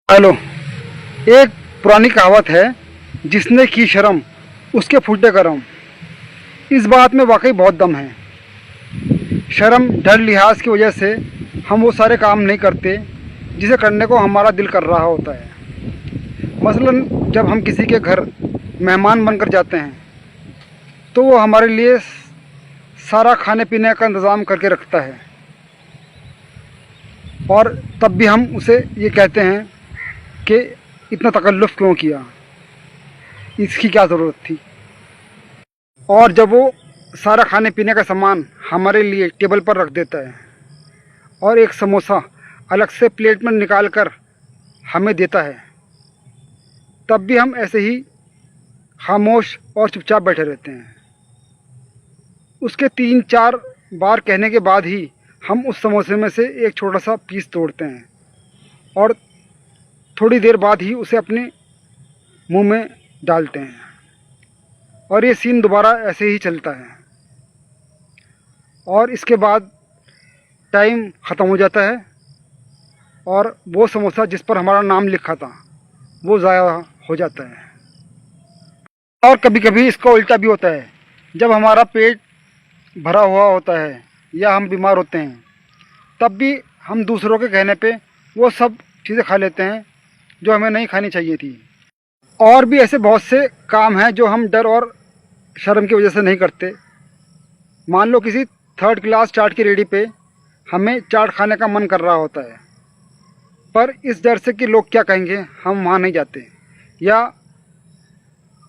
Hello. एक पुरानी कहावत है, जिसने की शर्म उसके फूटे करम। इस बात में वाकई बहुत दम है। शर्म डर लिहाज की वजह से हम वो सारे काम नहीं करते जिसे करने को हमारा दिल कर रहा होता है। मसलन जब हम किसी के घर मेहमान बनकर जाते हैं तो वो हमारे लिए सारा खाने पीने का इंतज़ाम करके रखता है, और तब भी हम उसे ये कहते हैं कि इतना तकल्लुफ़ क्यों किया, इसकी क्या ज़रूरत थी। और जब वो सारा खाने पीने का सामान हमारे लिए टेबल पर रख देता है और एक समोसा अलग से प्लेट में निकाल कर हमें देता है, तब भी हम ऐसे ही खामोश और चुपचाप बैठे रहते हैं। उसके 3-4 बार कहने के बाद ही हम उस समोसे में से एक छोटा सा पीस तोड़ते हैं और थोड़ी देर बाद ही उसे अपने मुंह में डालते हैं, और ये सीन दोबारा ऐसे ही चलता है। और इसके बाद टाइम ख़त्म हो जाता है और वो समोसा जिस पर हमारा नाम लिखा था वो ज़ाया हो जाता है। और कभी कभी इसका उल्टा भी होता है। जब हमारा पेट भरा हुआ होता है या हम बीमार होते हैं, तब भी हम दूसरों के कहने पे वो सब चीज़ें खा लेते हैं जो हमें नहीं खानी चाहिए थी। और भी ऐसे बहुत से काम हैं जो हम डर और शर्म की वजह से नहीं करते। मान लो किसी 3rd क्लास चाट की रेडी पे हमें चाट खाने का मन कर रहा होता है, पर इस डर से कि लोग क्या कहेंगे हम वहाँ नहीं जाते, या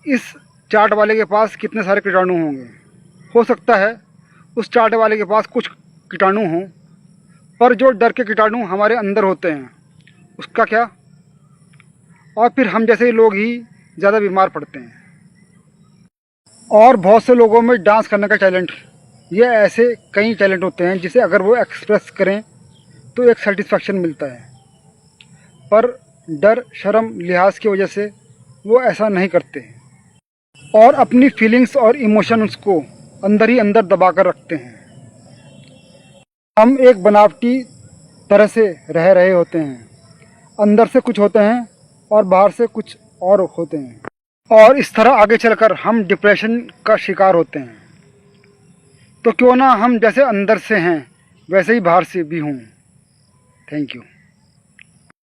इस चाट वाले के पास कितने सारे कीटाणु होंगे। हो सकता है उस चाट वाले के पास कुछ कीटाणु हों, पर जो डर के कीटाणु हमारे अंदर होते हैं उसका क्या। और फिर हम जैसे लोग ही ज़्यादा बीमार पड़ते हैं। और बहुत से लोगों में डांस करने का टैलेंट, ये ऐसे कई टैलेंट होते हैं जिसे अगर वो एक्सप्रेस करें तो एक सेटिस्फेक्शन मिलता है, पर डर शर्म लिहाज की वजह से वो ऐसा नहीं करते और अपनी फीलिंग्स और इमोशंस को अंदर ही अंदर दबा कर रखते हैं। हम एक बनावटी तरह से रह रहे होते हैं, अंदर से कुछ होते हैं और बाहर से कुछ और होते हैं, और इस तरह आगे चलकर हम डिप्रेशन का शिकार होते हैं। तो क्यों ना हम जैसे अंदर से हैं वैसे ही बाहर से भी हों। Thank you.